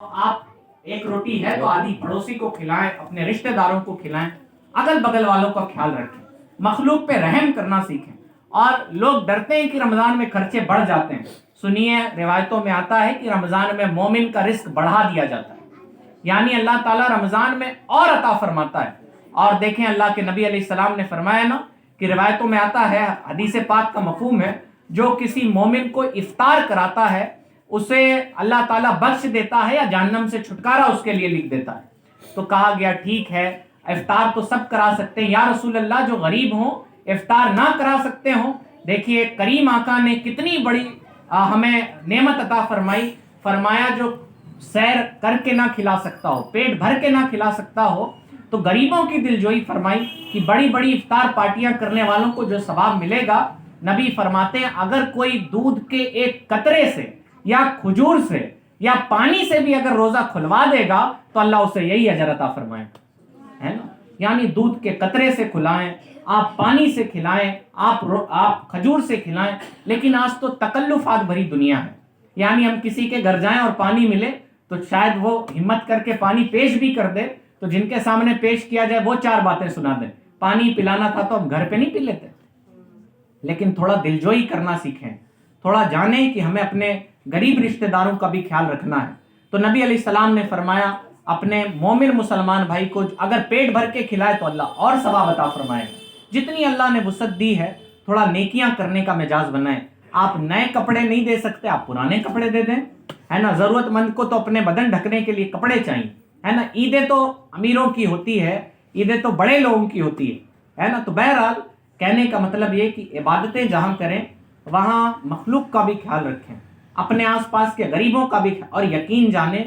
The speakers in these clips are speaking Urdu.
آپ ایک روٹی ہے تو آدھی پڑوسی کو کھلائیں، اپنے رشتہ داروں کو کھلائیں، اگل بگل والوں کا خیال رکھیں، مخلوق پہ رحم کرنا سیکھیں۔ اور لوگ ڈرتے ہیں کہ رمضان میں خرچے بڑھ جاتے ہیں۔ سنیے، روایتوں میں آتا ہے کہ رمضان میں مومن کا رزق بڑھا دیا جاتا ہے، یعنی اللہ تعالیٰ رمضان میں اور عطا فرماتا ہے۔ اور دیکھیں، اللہ کے نبی علیہ السلام نے فرمایا نا کہ روایتوں میں آتا ہے، حدیث پاک کا مفہوم ہے، جو کسی مومن کو افطار کراتا ہے اسے اللہ تعالیٰ بخش دیتا ہے یا جہنم سے چھٹکارا اس کے لیے لکھ دیتا ہے۔ تو کہا گیا ٹھیک ہے، افطار تو سب کرا سکتے ہیں، یا رسول اللہ جو غریب ہوں افطار نہ کرا سکتے ہوں؟ دیکھیے کریم آقا نے کتنی بڑی ہمیں نعمت عطا فرمائی، فرمایا جو سیر کر کے نہ کھلا سکتا ہو، پیٹ بھر کے نہ کھلا سکتا ہو، تو غریبوں کی دلجوئی فرمائی کہ بڑی بڑی افطار پارٹیاں کرنے والوں کو جو ثواب ملے گا، نبی فرماتے ہیں اگر کوئی دودھ کے ایک قطرے سے یا کھجور سے یا پانی سے بھی اگر روزہ کھلوا دے گا تو اللہ اسے یہی اجر عطا فرمائے، ہے نا؟ یعنی دودھ کے قطرے سے کھلائیں، آپ پانی سے کھلائیں، آپ کھجور سے کھلائیں۔ لیکن آج تو تکلفات بھری دنیا ہے، یعنی ہم کسی کے گھر جائیں اور پانی ملے تو شاید وہ ہمت کر کے پانی پیش بھی کر دے، تو جن کے سامنے پیش کیا جائے وہ چار باتیں سنا دیں، پانی پلانا تھا تو ہم گھر پہ نہیں پی لیتے۔ لیکن تھوڑا دلجوئی کرنا سیکھیں، تھوڑا جانیں کہ ہمیں اپنے غریب رشتہ داروں کا بھی خیال رکھنا ہے۔ تو نبی علیہ السلام نے فرمایا اپنے مومن مسلمان بھائی کو اگر پیٹ بھر کے کھلائے تو اللہ اور ثواب عطا فرمائے گا۔ جتنی اللہ نے وسعت دی ہے تھوڑا نیکیاں کرنے کا مزاج بنائیں۔ آپ نئے کپڑے نہیں دے سکتے، آپ پرانے کپڑے دے دیں، ہے نا؟ ضرورت مند کو تو اپنے بدن ڈھکنے کے لیے کپڑے چاہیے، ہے نا؟ عیدیں تو امیروں کی ہوتی ہے، عیدیں تو بڑے لوگوں کی ہوتی ہے نا؟ تو بہرحال کہنے کا مطلب یہ کہ عبادتیں جہاں کریں وہاں مخلوق کا بھی خیال رکھیں، اپنے آس پاس کے غریبوں کا بھی، اور یقین جانیں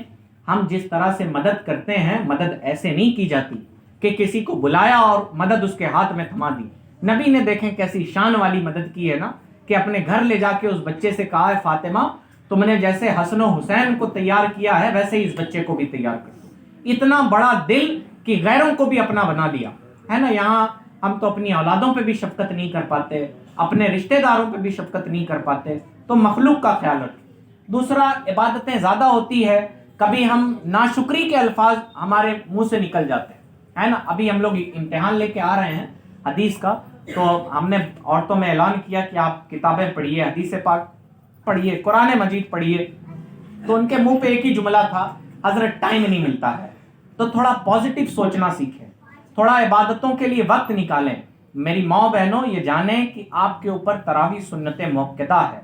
ہم جس طرح سے مدد کرتے ہیں مدد ایسے نہیں کی جاتی کہ کسی کو بلایا اور مدد اس کے ہاتھ میں تھما دی۔ نبی نے دیکھیں کیسی شان والی مدد کی ہے نا، کہ اپنے گھر لے جا کے اس بچے سے کہا ہے فاطمہ تم نے جیسے حسن و حسین کو تیار کیا ہے ویسے ہی اس بچے کو بھی تیار کر دو۔ اتنا بڑا دل کہ غیروں کو بھی اپنا بنا دیا، ہے نا؟ یہاں ہم تو اپنی اولادوں پہ بھی شفقت نہیں کر پاتے، اپنے رشتہ داروں پہ بھی شفقت نہیں کر پاتے، تو مخلوق کا خیال رکھیں۔ دوسرا، عبادتیں زیادہ ہوتی ہے، کبھی ہم ناشکری کے الفاظ ہمارے منہ سے نکل جاتے ہیں، ہے نا؟ ابھی ہم لوگ امتحان لے کے آ رہے ہیں حدیث کا، تو ہم نے عورتوں میں اعلان کیا کہ آپ کتابیں پڑھیے، حدیث پاک پڑھیے، قرآن مجید پڑھیے، تو ان کے منہ پہ ایک ہی جملہ تھا، حضرت ٹائم نہیں ملتا ہے۔ تو تھوڑا پازیٹیو سوچنا سیکھیں، تھوڑا عبادتوں کے لیے وقت نکالیں۔ میری ماں بہنوں یہ جانیں کہ آپ کے اوپر تراویح سنت موقدہ ہے،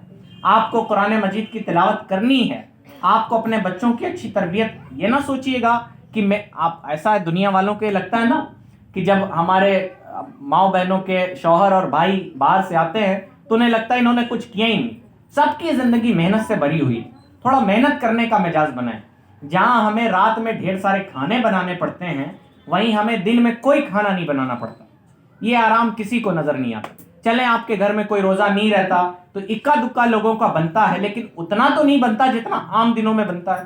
آپ کو قرآن مجید کی تلاوت کرنی ہے، آپ کو اپنے بچوں کی اچھی تربیت، یہ نہ سوچئے گا کہ آپ ایسا ہے، دنیا والوں کے لگتا ہے نا کہ جب ہمارے ماں بہنوں کے شوہر اور بھائی باہر سے آتے ہیں تو انہیں لگتا ہے انہوں نے کچھ کیا ہی نہیں، سب کی زندگی محنت سے بھری ہوئی۔ تھوڑا محنت کرنے کا مزاج بنائیں۔ جہاں ہمیں رات میں ڈھیر سارے کھانے بنانے پڑتے ہیں وہیں ہمیں دن میں کوئی کھانا نہیں بنانا پڑتا، یہ آرام کسی کو نظر نہیں آتا۔ چلیں آپ کے گھر میں کوئی روزہ نہیں رہتا تو اکا دکا لوگوں کا بنتا ہے، لیکن اتنا تو نہیں بنتا جتنا عام دنوں میں بنتا ہے۔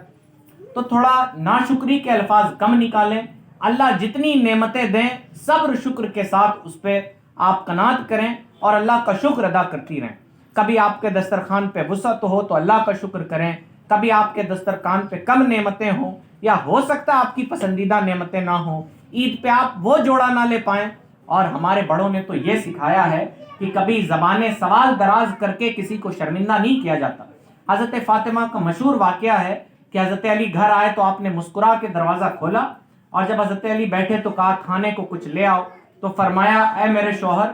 تو تھوڑا ناشکری کے الفاظ کم نکالیں، اللہ جتنی نعمتیں دیں صبر شکر کے ساتھ اس پہ آپ قناعت کریں اور اللہ کا شکر ادا کرتی رہیں۔ کبھی آپ کے دسترخوان پہ وسعت ہو تو اللہ کا شکر کریں، کبھی آپ کے دسترخوان پہ کم نعمتیں ہوں یا ہو سکتا ہے آپ کی پسندیدہ نعمتیں نہ ہوں، عید پہ آپ وہ جوڑا نہ لے پائیں۔ اور ہمارے بڑوں نے تو یہ سکھایا ہے کہ کبھی زبانیں سوال دراز کر کے کسی کو شرمندہ نہیں کیا جاتا۔ حضرت فاطمہ کا مشہور واقعہ ہے کہ حضرت علی گھر آئے تو آپ نے مسکرا کے دروازہ کھولا، اور جب حضرت علی بیٹھے تو کہا کھانے کو کچھ لے آؤ، تو فرمایا اے میرے شوہر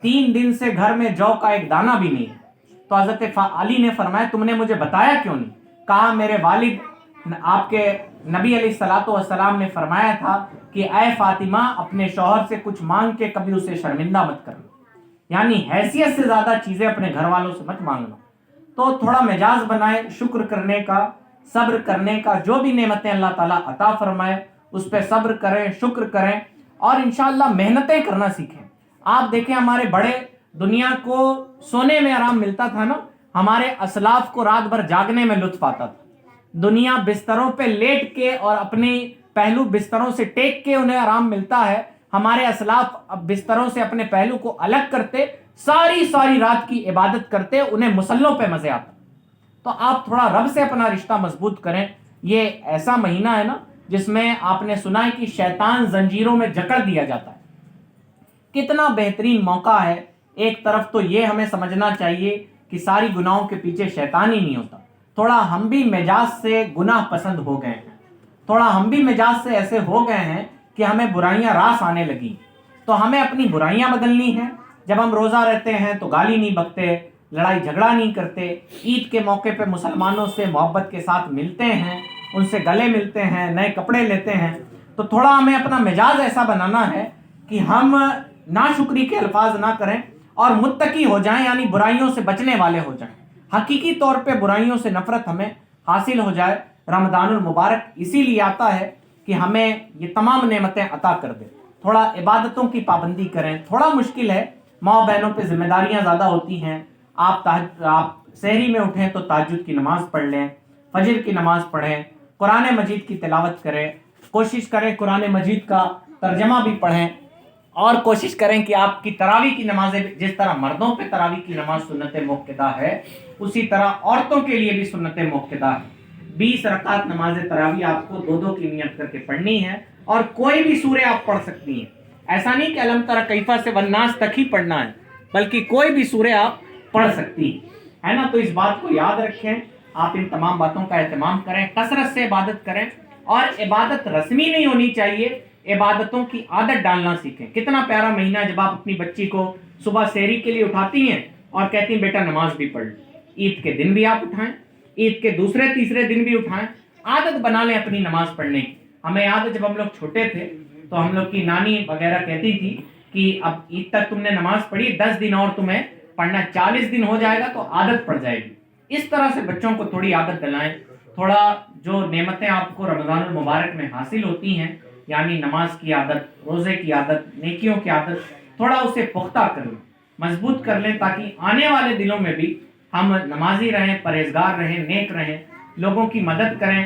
3 دن سے گھر میں جو کا ایک دانہ بھی نہیں ہے۔ تو حضرت علی نے فرمایا تم نے مجھے بتایا کیوں نہیں؟ کہا میرے والد آپ کے نبی علیہ الصلوۃ والسلام نے فرمایا تھا کہ اے فاطمہ اپنے شوہر سے کچھ مانگ کے کبھی اسے شرمندہ مت کرنا، یعنی حیثیت سے زیادہ چیزیں اپنے گھر والوں سے مت مانگنا۔ تو تھوڑا مزاج بنائیں شکر کرنے کا، صبر کرنے کا، جو بھی نعمتیں اللہ تعالیٰ عطا فرمائے اس پہ صبر کریں، شکر کریں، اور انشاءاللہ محنتیں کرنا سیکھیں۔ آپ دیکھیں ہمارے بڑے، دنیا کو سونے میں آرام ملتا تھا نا، ہمارے اسلاف کو رات بھر جاگنے میں لطف آتا تھا۔ دنیا بستروں پہ لیٹ کے اور اپنی پہلو بستروں سے ٹیک کے انہیں آرام ملتا ہے، ہمارے اسلاف اب بستروں سے اپنے پہلو کو الگ کرتے ساری رات کی عبادت کرتے، انہیں مصلوں پہ مزے آتا۔ تو آپ تھوڑا رب سے اپنا رشتہ مضبوط کریں، یہ ایسا مہینہ ہے نا جس میں آپ نے سنا ہے کہ شیطان زنجیروں میں جکڑ دیا جاتا ہے. کتنا بہترین موقع ہے. ایک طرف تو یہ ہمیں سمجھنا چاہیے کہ ساری گناہوں کے پیچھے شیطان ہی نہیں ہوتا. تھوڑا ہم بھی مزاج سے گناہ پسند ہو گئے ہیں, تھوڑا ہم بھی مزاج سے ایسے ہو گئے ہیں کہ ہمیں برائیاں راس آنے لگی. تو ہمیں اپنی برائیاں بدلنی ہیں. جب ہم روزہ رہتے ہیں تو گالی نہیں بکتے, لڑائی جھگڑا نہیں کرتے, عید کے موقع پہ مسلمانوں سے محبت کے ساتھ ملتے ہیں, ان سے گلے ملتے ہیں, نئے کپڑے لیتے ہیں. تو تھوڑا ہمیں اپنا مزاج ایسا بنانا ہے کہ ہم ناشکری کے الفاظ نہ کریں اور متقی ہو جائیں, یعنی برائیوں سے بچنے والے ہو جائیں. حقیقی طور پہ برائیوں سے نفرت ہمیں حاصل ہو جائے. رمضان المبارک اسی لیے آتا ہے کہ ہمیں یہ تمام نعمتیں عطا کر دے. تھوڑا عبادتوں کی پابندی کریں. تھوڑا مشکل ہے, ماں بہنوں پہ ذمہ داریاں زیادہ ہوتی ہیں. آپ سحری میں اٹھیں تو تہجد کی نماز پڑھ لیں, فجر کی نماز پڑھیں, قرآن مجید کی تلاوت کریں, کوشش کریں قرآن مجید کا ترجمہ بھی پڑھیں, اور کوشش کریں کہ آپ کی تراویح کی نمازیں جس طرح مردوں پہ تراویح کی نماز سنت موقدہ ہے اسی طرح عورتوں کے لیے بھی سنت موقدہ ہے. 20 رکعت نماز تراویح آپ کو 2 کی نیت کر کے پڑھنی ہے, اور کوئی بھی سورہ آپ پڑھ سکتی ہیں. ایسا نہیں کہ الم تر کیفہ سے والناس تک ہی پڑھنا ہے, بلکہ کوئی بھی سورہ آپ پڑھ سکتی ہے نا. تو اس بات کو یاد رکھیں, آپ ان تمام باتوں کا اہتمام کریں, کثرت سے عبادت کریں. اور عبادت رسمی نہیں ہونی چاہیے, عبادتوں کی عادت ڈالنا سیکھیں. کتنا پیارا مہینہ جب آپ اپنی بچی کو صبح سحری کے لیے اٹھاتی ہیں اور کہتی ہیں بیٹا نماز بھی پڑھ. عید کے دن بھی آپ اٹھائیں, عید کے دوسرے تیسرے دن بھی اٹھائیں. عادت بنا لیں اپنی نماز پڑھنے کی. ہمیں یاد ہے جب ہم لوگ چھوٹے تھے تو ہم لوگ کی نانی وغیرہ کہتی تھی کہ اب عید تک تم نے نماز پڑھی, 10 دن اور تمہیں پڑھنا, 40 دن ہو جائے گا تو عادت پڑ جائے گی. اس طرح سے بچوں کو تھوڑی عادت دلائیں. تھوڑا جو نعمتیں آپ کو رمضان المبارک میں حاصل ہوتی ہیں, یعنی نماز کی عادت, روزے کی عادت, نیکیوں کی عادت, تھوڑا اسے پختہ کر لیں, مضبوط کر لیں, تاکہ آنے والے دنوں میں بھی ہم نمازی رہیں, پرہیزگار رہیں, نیک رہیں, لوگوں کی مدد کریں.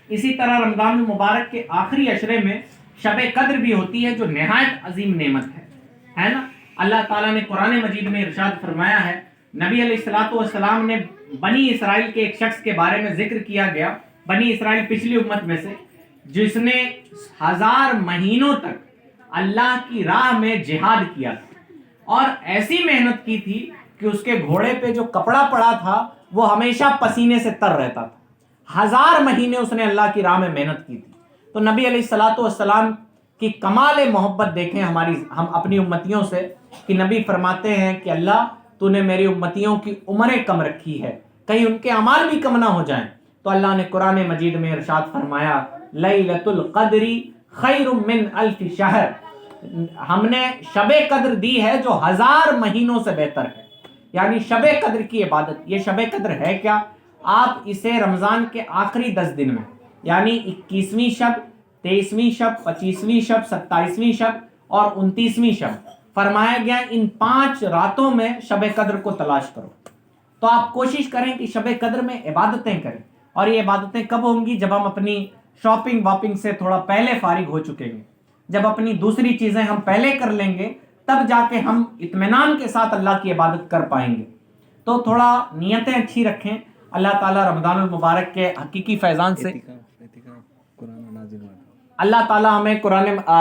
اسی طرح رمضان المبارک کے آخری عشرے میں شب قدر بھی ہوتی ہے, جو نہایت عظیم نعمت ہے نا. اللہ تعالیٰ نے قرآن مجید میں ارشاد فرمایا ہے, نبی علیہ الصلوۃ والسلام نے بنی اسرائیل کے ایک شخص کے بارے میں ذکر کیا گیا, بنی اسرائیل پچھلی امت میں سے, جس نے 1000 مہینوں تک اللہ کی راہ میں جہاد کیا تھا, اور ایسی محنت کی تھی کہ اس کے گھوڑے پہ جو کپڑا پڑا تھا وہ ہمیشہ پسینے سے تر رہتا تھا. 1000 مہینے اس نے اللہ کی راہ میں محنت کی تھی. تو نبی علیہ الصلوۃ والسلام کی کمال محبت دیکھیں ہم اپنی امتیوں سے, کہ نبی فرماتے ہیں کہ اللہ تو نے میری امتیوں کی عمریں کم رکھی ہے, کہیں ان کے اعمال بھی کم نہ ہو جائیں. تو اللہ نے قرآن مجید میں ارشاد فرمایا, لیلۃ القدر خیر من 1000 شہر, ہم نے شب قدر دی ہے جو 1000 مہینوں سے بہتر ہے. یعنی شب قدر کی عبادت. یہ شب قدر ہے کیا؟ آپ اسے رمضان کے آخری 10 دن میں, یعنی 21ویں شب, 23ویں شب, 25ویں شب, 27ویں شب اور 29ویں شب, فرمایا گیا ان 5 راتوں میں شب قدر کو تلاش کرو. تو آپ کوشش کریں کہ شب قدر میں عبادتیں کریں. اور یہ عبادتیں کب ہوں گی؟ جب ہم اپنی شاپنگ واپنگ سے تھوڑا پہلے فارغ ہو چکیں گے, جب اپنی دوسری چیزیں ہم پہلے کر لیں گے, تب جا کے ہم اطمینان کے ساتھ اللہ کی عبادت کر پائیں گے. تو تھوڑا نیتیں اچھی رکھیں. اللہ تعالیٰ رمضان المبارک کے حقیقی فیضان سے اللہ تعالیٰ ہمیں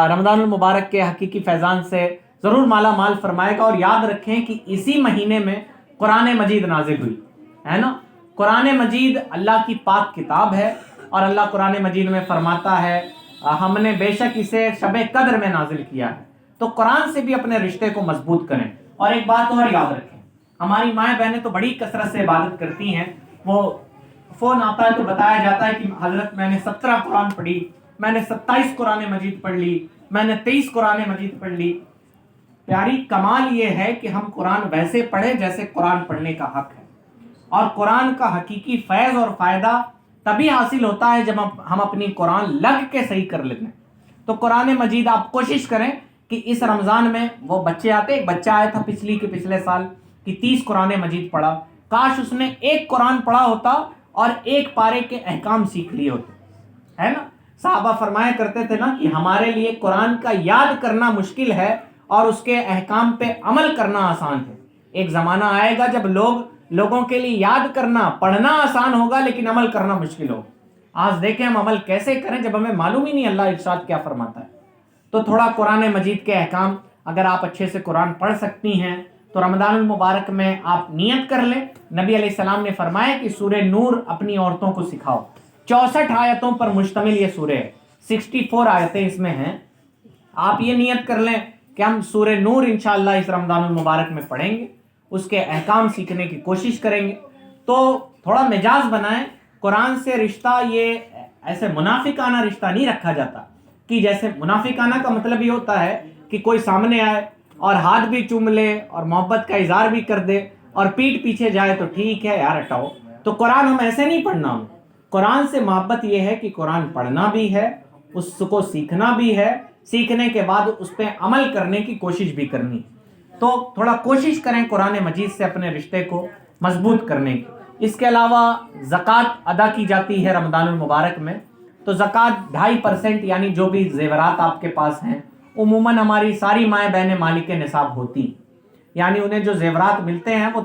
رمضان المبارک کے حقیقی فیضان سے ضرور مالا مال فرمائے گا. اور یاد رکھیں کہ اسی مہینے میں قرآن مجید نازل ہوئی ہے نا. قرآن مجید اللہ کی پاک کتاب ہے, اور اللہ قرآن مجید میں فرماتا ہے ہم نے بے شک اسے شب قدر میں نازل کیا ہے. تو قرآن سے بھی اپنے رشتے کو مضبوط کریں. اور ایک بات اور یاد رکھیں, ہماری مائیں بہنیں تو بڑی کثرت سے عبادت کرتی ہیں. وہ فون آتا ہے تو بتایا جاتا ہے کہ حضرت میں نے 17 قرآن پڑھی, میں نے 27 قرآن مجید پڑھ لی, میں نے 23 قرآن مجید پڑھ لی. پیاری کمال یہ ہے کہ ہم قرآن ویسے پڑھیں جیسے قرآن پڑھنے کا حق ہے. اور قرآن کا حقیقی فیض اور فائدہ تبھی حاصل ہوتا ہے جب ہم اپنی قرآن لگ کے صحیح کر لیتے ہیں. تو قرآن مجید آپ کوشش کریں کہ اس رمضان میں, وہ بچے آتے, ایک بچہ آیا تھا پچھلے سال کہ 30 قرآن مجید پڑھا. کاش اس نے ایک قرآن پڑھا ہوتا اور ایک پارے کے احکام سیکھ لیے ہوتے, ہے نا. صحابہ فرمایا کرتے تھے نا کہ ہمارے لیے قرآن کا یاد کرنا مشکل ہے اور اس کے احکام پہ عمل کرنا آسان ہے. ایک زمانہ آئے گا جب لوگوں کے لیے یاد کرنا, پڑھنا آسان ہوگا لیکن عمل کرنا مشکل ہوگا. آج دیکھیں ہم عمل کیسے کریں جب ہمیں معلوم ہی نہیں اللہ ارشاد کیا فرماتا ہے. تو تھوڑا قرآن مجید کے احکام اگر آپ اچھے سے قرآن پڑھ سکتی ہیں تو رمضان المبارک میں آپ نیت کر لیں. نبی علیہ السلام نے فرمایا کہ سورہ نور اپنی عورتوں کو سکھاؤ. 64 آیتوں پر مشتمل یہ سورہ ہے, 64 آیتیں اس میں ہیں. آپ یہ نیت کر لیں کہ ہم سورہ نور انشاءاللہ اس رمضان المبارک میں پڑھیں گے, اس کے احکام سیکھنے کی کوشش کریں گے. تو تھوڑا مزاج بنائیں. قرآن سے رشتہ یہ ایسے منافقانہ رشتہ نہیں رکھا جاتا کہ جیسے منافقانہ کا مطلب یہ ہوتا ہے کہ کوئی سامنے آئے اور ہاتھ بھی چوم لے اور محبت کا اظہار بھی کر دے اور پیٹھ پیچھے جائے تو ٹھیک ہے یار ہٹاؤ. تو قرآن ہم ایسے نہیں پڑھنا. ہم قرآن سے محبت یہ ہے کہ قرآن پڑھنا بھی ہے, اس کو سیکھنا بھی ہے, سیکھنے کے بعد اس پہ عمل کرنے کی کوشش بھی کرنی. تو تھوڑا کوشش کریں قرآن مجید سے اپنے رشتے کو مضبوط کرنے کی. اس کے علاوہ زکوٰۃ ادا کی جاتی ہے رمضان المبارک میں. تو زکوٰۃ 2.5% یعنی جو بھی زیورات آپ کے پاس ہیں, عموماً ہماری ساری مائیں بہنیں مالک نصاب ہوتی, یعنی انہیں جو زیورات ملتے ہیں وہ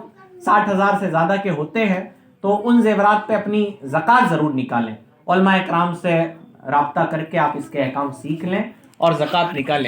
60,000 سے زیادہ کے ہوتے ہیں. تو ان زیورات پہ اپنی زکوٰۃ ضرور نکالیں. علماء کرام سے رابطہ کر کے آپ اس کے احکام سیکھ لیں اور زکوٰۃ نکالیں.